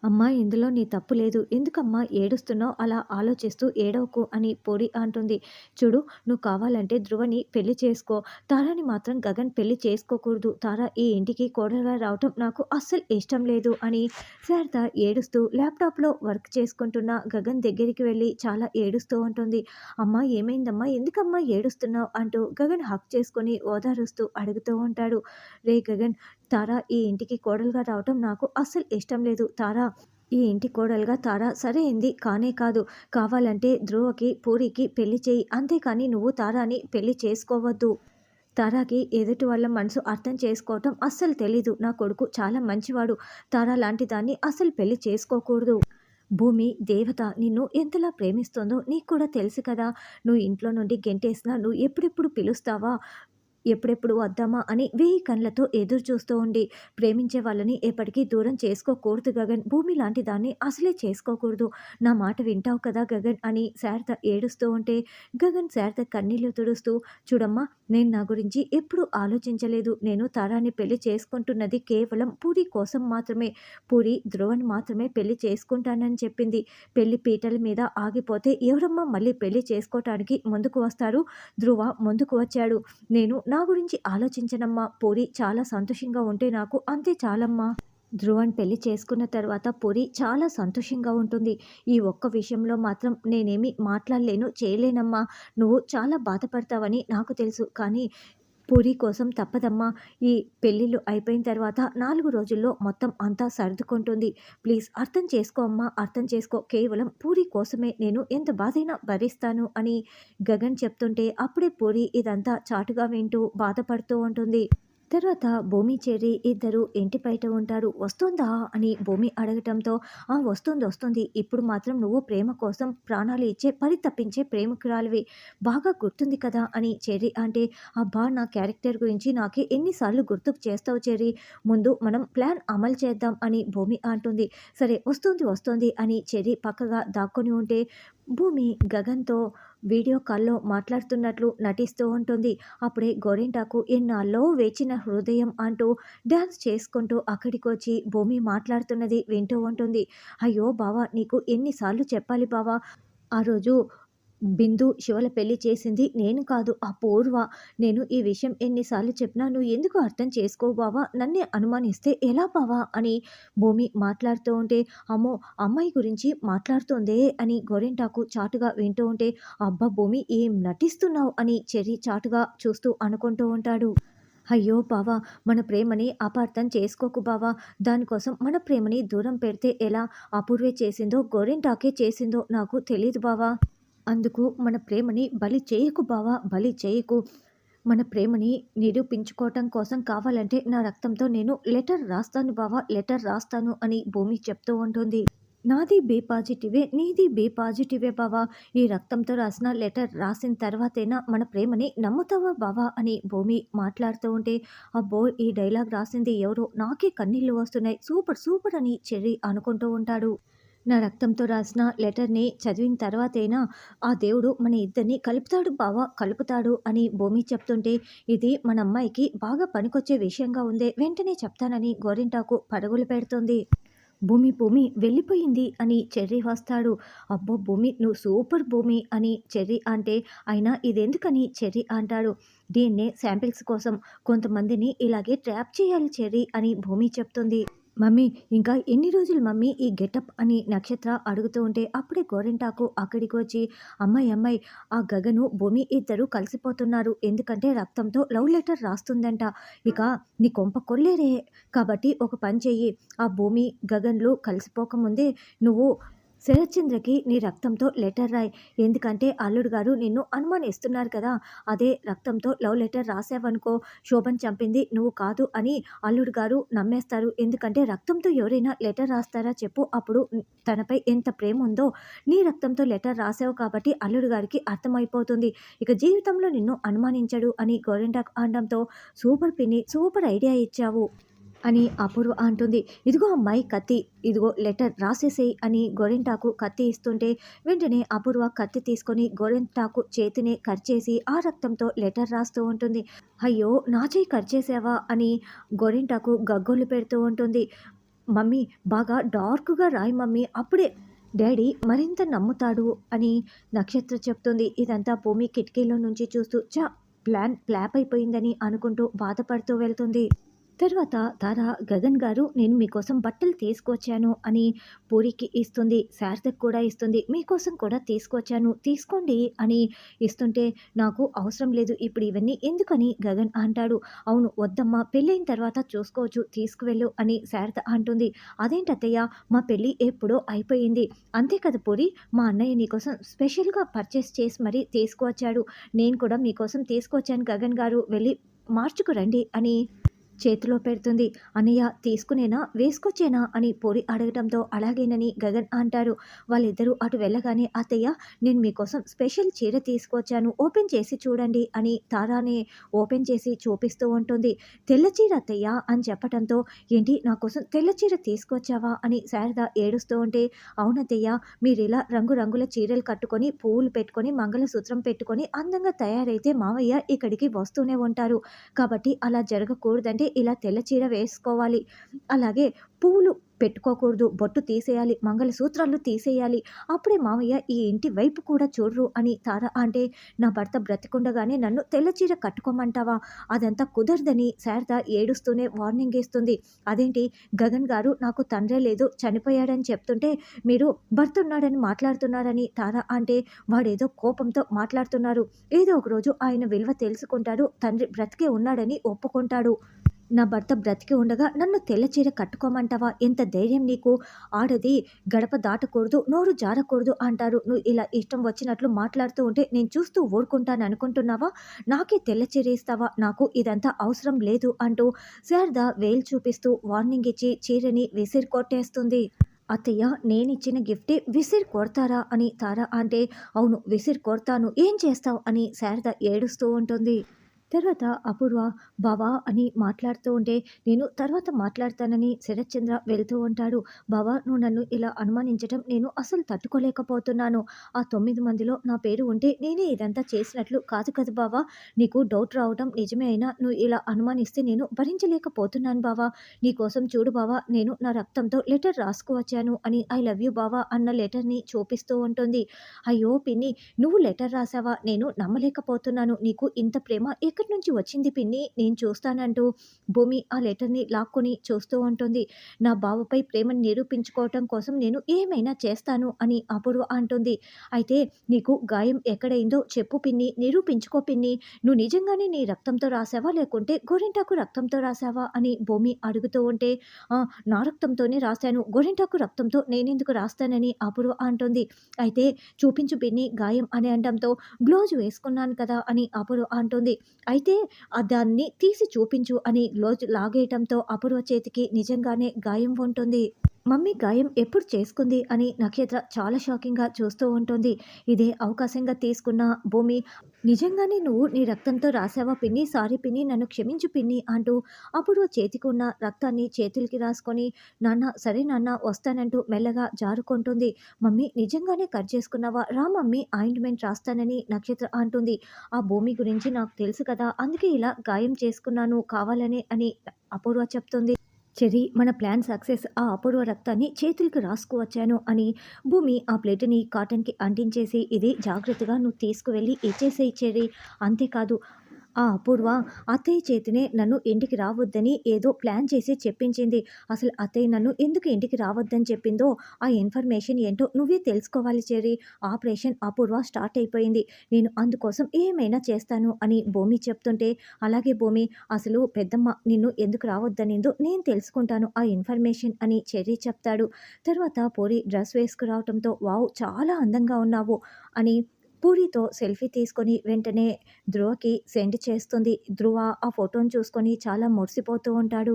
అమ్మా ఇందులో నీ తప్పు లేదు. ఎందుకమ్మా ఏడుస్తున్నావు? అలా ఆలోచిస్తూ ఏడవకు అని పూరి అంటుంది. చూడు నువ్వు కావాలంటే ధ్రువని పెళ్లి చేసుకో. తారాని మాత్రం గగన్ పెళ్లి చేసుకోకూడదు. తార ఈ ఇంటికి కోడలుగా రావటం నాకు అస్సలు ఇష్టం లేదు అని శారద ఏడుస్తూ ల్యాప్‌టాప్‌లో వర్క్ చేసుకుంటున్న గగన్ దగ్గరికి వెళ్ళి చాలా ఏడుస్తూ ఉంటుంది. అమ్మా ఏమైందమ్మా? ఎందుకమ్మా ఏడుస్తున్నావు? అంటూ గగన్ హగ్ చేసుకొని ఓదారుస్తూ అడుగుతూ ఉంటాడు. రేయ్ గగన్, తార ఈ ఇంటికి కోడలుగా రావటం నాకు అస్సలు ఇష్టం లేదు. తార ఈ ఇంటి కోడలుగా తార సరైంది కానే కాదు. కావాలంటే ధ్రువకి, పూరికి పెళ్లి చెయ్యి. అంతేకాని నువ్వు తారాని పెళ్లి చేసుకోవద్దు. తారాకి ఎదుటి వాళ్ళ మనసు అర్థం చేసుకోవటం అస్సలు తెలీదు. నా కొడుకు చాలా మంచివాడు. తార లాంటి దాన్ని అస్సలు పెళ్లి చేసుకోకూడదు. భూమి దేవత నిన్ను ఎంతలా ప్రేమిస్తుందో నీకు కూడా తెలుసు కదా! నువ్వు ఇంట్లో నుండి గెంటేసినా నువ్వు ఎప్పుడెప్పుడు పిలుస్తావా? ఎప్పుడెప్పుడు వద్దామా అని వేయి కళ్ళతో ఎదురు చూస్తూ ఉండి, ప్రేమించే వాళ్ళని ఎప్పటికీ దూరం చేసుకోకూడదు గగన్. భూమి లాంటి దాన్ని అసలే చేసుకోకూడదు. నా మాట వింటావు కదా గగన్ అని శారద ఏడుస్తూ ఉంటే, గగన్ శారద కన్నీళ్లు తుడుస్తూ, చూడమ్మా నేను నా గురించి ఎప్పుడూ ఆలోచించలేదు. నేను తారాని పెళ్లి చేసుకుంటున్నది కేవలం పూరి కోసం మాత్రమే. పూరి ధ్రువని మాత్రమే పెళ్లి చేసుకుంటానని చెప్పింది. పెళ్లి పీటల మీద ఆగిపోతే ఎవరమ్మా మళ్ళీ పెళ్లి చేసుకోవటానికి ముందుకు వస్తారు? ధ్రువ ముందుకు వచ్చాడు. నేను నా గురించి ఆలోచించనమ్మా. పూరి చాలా సంతోషంగా ఉంటే నాకు అంతే చాలమ్మా. ధ్రువన్ పెళ్లి చేసుకున్న తర్వాత పూరి చాలా సంతోషంగా ఉంటుంది. ఈ ఒక్క విషయంలో మాత్రం నేనేమి మాట్లాడలేను, చేయలేనమ్మా. నువ్వు చాలా బాధపడతావని నాకు తెలుసు. కానీ పూరి కోసం తప్పదమ్మా. ఈ పెళ్ళిళ్ళు అయిపోయిన తర్వాత 4 రోజుల్లో మొత్తం అంతా సర్దుకుంటుంది. ప్లీజ్ అర్థం చేసుకో అమ్మా, అర్థం చేసుకో. కేవలం పూరి కోసమే నేను ఎంత బాధైనా భరిస్తాను అని గగన్ చెప్తుంటే అప్పుడే పూరి ఇదంతా చాటుగా వింటూ బాధపడుతూ ఉంటుంది. తర్వాత భూమి, చెర్రి ఇద్దరు ఇంటి బయట ఉంటారు. "వస్తోందా?" అని భూమి అడగటంతో, "ఆ! వస్తుంది, వస్తుంది. ఇప్పుడు మాత్రం నువ్వు ప్రేమ కోసం ప్రాణాలు ఇచ్చే పరితపించే ప్రేమికురాలివి. బాగా గుర్తుంది కదా!" అని చెర్రి అంటే, "అబ్బా! నా క్యారెక్టర్ గురించి నాకే ఎన్ని సార్లు గుర్తుకు చేస్తావు చెర్రి. ముందు మనం ప్లాన్ అమలు చేద్దాం" అని భూమి అంటుంది. "సరే వస్తోంది, వస్తోంది" అని చెర్రి పక్కగా దాక్కొని ఉంటే, భూమి గగన్‌తో వీడియో కాల్‌లో మాట్లాడుతున్నట్లు నటిస్తూ ఉంటుంది. అప్పుడే గోరింటాకు ఎన్నాళ్ళో వేచిన హృదయం అంటూ డాన్స్ చేసుకుంటూ అక్కడికొచ్చి భూమి మాట్లాడుతున్నది వింటూ ఉంటుంది. అయ్యో బావ, నీకు ఎన్నిసార్లు చెప్పాలి బావ, ఆ రోజు బిందు, శివల పెళ్లి చేసింది నేను కాదు ఆ పూర్వ. నేను ఈ విషయం ఎన్నిసార్లు చెప్పినా నువ్వు ఎందుకు అర్థం చేసుకోవు బావ? నన్నే అనుమానిస్తే ఎలా బావ అని భూమి మాట్లాడుతూ ఉంటే, అమ్మో అమ్మాయి గురించి మాట్లాడుతోందే అని గోరింటాకు చాటుగా వింటూ ఉంటే, అబ్బా భూమి ఏం నటిస్తున్నావు అని చెర్రి చాటుగా చూస్తూ అనుకుంటూ ఉంటాడు. అయ్యో బావ, మన ప్రేమని అపార్థం చేసుకోకు బావ. దానికోసం మన ప్రేమని దూరం పెడితే ఎలా? అపూర్వే చేసిందో గోరింటాకే చేసిందో నాకు తెలీదు బావ. అందుకు మన ప్రేమని బలి చేయకు బావ, బలి చేయకు. మన ప్రేమని నిరూపించుకోవటం కోసం కావాలంటే నా రక్తంతో నేను లెటర్ రాస్తాను బావ, లెటర్ రాస్తాను అని భూమి చెప్తూ ఉంటుంది. నాది బి పాజిటివే, నీది బి పాజిటివే బావ. ఈ రక్తంతో రాసిన లెటర్ రాసిన తర్వాతైనా మన ప్రేమని నమ్ముతావా బావ అని భూమి మాట్లాడుతూ ఉంటే, అబ్బో ఈ డైలాగ్ రాసింది ఎవరో, నాకే కన్నీళ్లు వస్తున్నాయి. సూపర్ సూపర్ అని చెర్రి అనుకుంటూ ఉంటాడు. నా రక్తంతో రాసిన లెటర్‌ని చదివిన తర్వాతైనా ఆ దేవుడు మన ఇద్దరిని కలుపుతాడు బావ, కలుపుతాడు అని భూమి చెప్తుంటే, ఇది మన అమ్మాయికి బాగా పనికొచ్చే విషయంగా ఉందే, వెంటనే చెప్తానని గోరింటాకు పరుగులు పెడుతుంది. భూమి, భూమి వెళ్ళిపోయింది అని చెర్రి వస్తాడు. అబ్బో భూమి నువ్వు సూపర్ భూమి అని చెర్రి అంటే, అయినా ఇదెందుకని చెర్రి అంటాడు. డీఎన్ఏ శాంపిల్స్ కోసం కొంతమందిని ఇలాగే ట్రాప్ చేయాలి చెర్రి అని భూమి చెప్తుంది. మమ్మీ ఇంకా ఎన్ని రోజులు మమ్మీ ఈ గెటప్ అని నక్షత్ర అడుగుతూ ఉంటే, అప్పుడే గోరింటాకు అక్కడికి వచ్చి, అమ్మాయి అమ్మాయి, ఆ గగను భూమి ఇద్దరు కలిసిపోతున్నారు. ఎందుకంటే రక్తంతో లవ్ లెటర్ రాస్తుందంట. ఇక నీ కొంప కొల్లేరే. కాబట్టి ఒక పని చెయ్యి, ఆ భూమి గగన్లు కలిసిపోకముందే నువ్వు శరత్చంద్రకి నీ రక్తంతో లెటర్ రాయి. ఎందుకంటే అల్లుడు గారు నిన్ను అనుమానిస్తున్నారు కదా! అదే రక్తంతో లవ్ లెటర్ రాసావనుకో, శోభన్ చంపింది నువ్వు కాదు అని అల్లుడు గారు నమ్మేస్తారు. ఎందుకంటే రక్తంతో ఎవరైనా లెటర్ రాస్తారా చెప్పు? అప్పుడు తనపై ఎంత ప్రేమ ఉందో, నీ రక్తంతో లెటర్ రాసావు కాబట్టి అల్లుడు గారికి అర్థమైపోతుంది. ఇక జీవితంలో నిన్ను అనుమానించడు అని గోరింటాకు అనడంతో, సూపర్ పిన్ని, సూపర్ ఐడియా ఇచ్చావు అని అపూర్వ అంటుంది. ఇదిగో అమ్మాయి కత్తి, ఇదిగో లెటర్ రాసేసేయి అని గోరింటాకు కత్తి ఇస్తుంటే, వెంటనే అపూర్వ కత్తి తీసుకొని గోరింటాకు చేతిని కరిచేసి ఆ రక్తంతో లెటర్ రాస్తూ ఉంటుంది. అయ్యో నా చేయి కరిచేసావా అని గోరింటాకు గగ్గోలు పెడుతూ ఉంటుంది. మమ్మీ బాగా డార్క్‌గా రాయి మమ్మీ. అప్పుడే డ్యాడీ మరింత నమ్ముతాడు అని నక్షత్ర చెప్తుంది. ఇదంతా భూమి కిటికీలో నుంచి చూస్తూ ప్లాన్ ఫ్లాప్ అయిపోయిందని అనుకుంటూ బాధపడుతూ వెళ్తుంది. తర్వాత తార గగన్ గారు నేను మీకోసం బట్టలు తీసుకొచ్చాను అని పూరికి ఇస్తుంది. శారదకు కూడా ఇస్తుంది. మీకోసం కూడా తీసుకొచ్చాను తీసుకోండి అని ఇస్తుంటే నాకు అవసరం లేదు ఇప్పుడు ఇవన్నీ ఎందుకని గగన్ అంటాడు. అవును వద్దమ్మా పెళ్ళైన తర్వాత చూసుకోవచ్చు తీసుకువెళ్ళు అని శారద అంటుంది. అదేంటత్తయ్య మా పెళ్ళి ఎప్పుడో అయిపోయింది. అంతే కదా పూరి మా అన్నయ్య నీకోసం స్పెషల్‌గా పర్చేస్ చేసి మరీ తీసుకువచ్చాడు. నేను కూడా మీకోసం తీసుకొచ్చాను గగన్ గారు వెళ్ళి మార్చుకురండి అని చేతిలో పెడుతుంది. "అన్నయ్య తీసుకునేనా? వేసుకొచ్చేనా?" అని పూరి అడగటంతో అలాగేనని గగన్ అంటారు. వాళ్ళిద్దరూ అటు వెళ్ళగానే "అత్తయ్య నేను మీకోసం స్పెషల్ చీర తీసుకొచ్చాను. ఓపెన్ చేసి చూడండి" అని తారానే ఓపెన్ చేసి చూపిస్తూ ఉంటుంది. "తెల్ల చీర అత్తయ్య" అని చెప్పటంతో "ఏంటి నా కోసం తెల్ల చీర తీసుకొచ్చావా?" అని శారద ఏడుస్తూ ఉంటే "అవునత్తయ్య మీరిలా రంగురంగుల చీరలు కట్టుకొని, పువ్వులు పెట్టుకొని, మంగళసూత్రం పెట్టుకొని అందంగా తయారైతే మావయ్య ఇక్కడికి వస్తూనే ఉంటారు. కాబట్టి అలా జరగకూడదంటే ఇలా తెల్ల చీర వేసుకోవాలి. అలాగే పువ్వులు పెట్టుకోకూడదు. బొట్టు తీసేయాలి. మంగళసూత్రాలు తీసేయాలి. అప్పుడే మావయ్య ఈ ఇంటి వైపు కూడా చూడరు" అని తార అంటే "నా భర్త బ్రతికుండగానే నన్ను తెల్ల చీర కట్టుకోమంటావా? అదంతా కుదరదని" శారద ఏడుస్తూనే వార్నింగ్ ఇస్తుంది. "అదేంటి గగన్ గారు నాకు తండ్రే లేదు చనిపోయాడని చెప్తుంటే మీరు భర్త ఉన్నాడని మాట్లాడుతున్నారని" తార అంటే "వాడేదో కోపంతో మాట్లాడుతున్నారు. ఏదో ఒక రోజు ఆయన విలువ తెలుసుకుంటాడు. తండ్రి బ్రతికే ఉన్నాడని ఒప్పుకుంటాడు. నా భర్త బ్రతికి ఉండగా నన్ను తెల్ల చీర కట్టుకోమంటావా? ఎంత ధైర్యం నీకు? ఆడది గడప దాటకూడదు, నోరు జారకూడదు అంటారు. నువ్వు ఇలా ఇష్టం వచ్చినట్లు మాట్లాడుతూ ఉంటే నేను చూస్తూ ఊరుకుంటాననుకుంటున్నావా? నాకే తెల్ల చీర ఇస్తావా? నాకు ఇదంతా అవసరం లేదు" అంటూ శారద వేలు చూపిస్తూ వార్నింగ్ ఇచ్చి చీరని విసిరి కొట్టేస్తుంది. "అత్తయ్య నేనిచ్చిన గిఫ్టే విసిరి కొడతారా?" అని తార అంటే "అవును విసిరి కొడతాను. ఏం చేస్తావు?" అని శారద ఏడుస్తూ ఉంటుంది. తర్వాత అపూర్వ బావా అని మాట్లాడుతూ ఉంటే నేను తర్వాత మాట్లాడతానని శరత్చంద్ర వెళ్తూ ఉంటాడు. బావా నువ్వు నన్ను ఇలా అనుమానించటం నేను అసలు తట్టుకోలేకపోతున్నాను. ఆ 9 మందిలో నా పేరు ఉంటే నేనే ఇదంతా చేసినట్లు కాదు కదా బావా. నీకు డౌట్ రావడం నిజమే అయినా నువ్వు ఇలా అనుమానిస్తే నేను భరించలేకపోతున్నాను బావా. నీకోసం చూడు బావా నేను నా రక్తంతో లెటర్ రాసుకువచ్చాను అని ఐ లవ్ యూ బావా అన్న లెటర్ని చూపిస్తూ ఉంటుంది. అయ్యో పిన్ని నువ్వు లెటర్ రాసావా? నేను నమ్మలేకపోతున్నాను. నీకు ఇంత ప్రేమ ఎక్కడి నుంచి వచ్చింది పిన్ని? నేను చూస్తానంటూ భూమి ఆ లెటర్‌ని లాక్కొని చూస్తూ ఉంటుంది. నా బావపై ప్రేమను నిరూపించుకోవటం కోసం నేను ఏమైనా చేస్తాను అని అపూర్వ అంటుంది. అయితే నీకు గాయం ఎక్కడైందో చెప్పు పిన్ని, నిరూపించుకో పిన్ని. నువ్వు నిజంగానే నీ రక్తంతో రాసావా? లేకుంటే గోరింటాకు రక్తంతో రాసావా? అని భూమి అడుగుతూ ఉంటే "ఆ! నా రక్తంతోనే రాశాను. గోరింటాకు రక్తంతో నేనెందుకు రాస్తానని" అపూర్వ అంటుంది. అయితే చూపించు పిన్ని గాయం అని అనడంతో గ్లోవ్స్ వేసుకున్నాను కదా అని అపూర్వ అంటుంది. అయితే దాన్ని తీసి చూపించు అని గ్లోవ్స్ లాగేయటంతో అపూర్వ చేతికి నిజంగానే గాయం ఉంటుంది. మమ్మీ గాయం ఎప్పుడు చేసుకుంది అని నక్షత్ర చాలా షాకింగ్గా చూస్తూ ఉంటుంది. ఇదే అవకాశంగా తీసుకున్న భూమి నిజంగానే నువ్వు నీ రక్తంతో రాసావా పిన్ని? సారీ పిన్ని నన్ను క్షమించు పిన్ని అంటూ అపూర్వ చేతికి ఉన్న రక్తాన్ని చేతులకి రాసుకొని నాన్న సరే నాన్న వస్తానంటూ మెల్లగా జారుకుంటుంది. మమ్మీ నిజంగానే కట్ చేసుకున్నావా? రా మమ్మీ ఆయింట్మెంట్ రాస్తానని నక్షత్ర అంటుంది. ఆ భూమి గురించి నాకు తెలుసు కదా అందుకే ఇలా గాయం చేసుకున్నాను కావాలనే అని అపూర్వ చెప్తుంది. చెర్రీ మన ప్లాన్ సక్సెస్ ఆ అపూర్వ రక్తాన్ని చేతులకి రాసుకువచ్చాను అని భూమి ఆ ప్లేటుని కాటన్‌కి అంటించేసి ఇది జాగ్రత్తగా నువ్వు తీసుకువెళ్ళి ఇచ్చేసేయి చెర్రీ. అంతేకాదు ఆ అపూర్వ అత్తయ్య చేతినే నన్ను ఇంటికి రావద్దని ఏదో ప్లాన్ చేసి చెప్పించింది. అసలు అత్తయ్య నన్ను ఎందుకు ఇంటికి రావద్దని చెప్పిందో ఆ ఇన్ఫర్మేషన్ ఏంటో నువ్వే తెలుసుకోవాలి చెర్రీ. ఆపరేషన్ అపూర్వ స్టార్ట్ అయిపోయింది. నేను అందుకోసం ఏమైనా చేస్తాను అని భూమి చెప్తుంటే అలాగే భూమి అసలు పెద్దమ్మ నిన్ను ఎందుకు రావద్దనిందో నేను తెలుసుకుంటాను ఆ ఇన్ఫర్మేషన్ అని చెర్రీ చెప్తాడు. తర్వాత పూరి డ్రెస్ వేసుకురావటంతో వావ్! చాలా అందంగా ఉన్నావు అని పూరితో సెల్ఫీ తీసుకొని వెంటనే ధ్రువకి సెండ్ చేస్తుంది. ధ్రువ ఆ ఫోటోని చూసుకొని చాలా మురిసిపోతూ ఉంటాడు.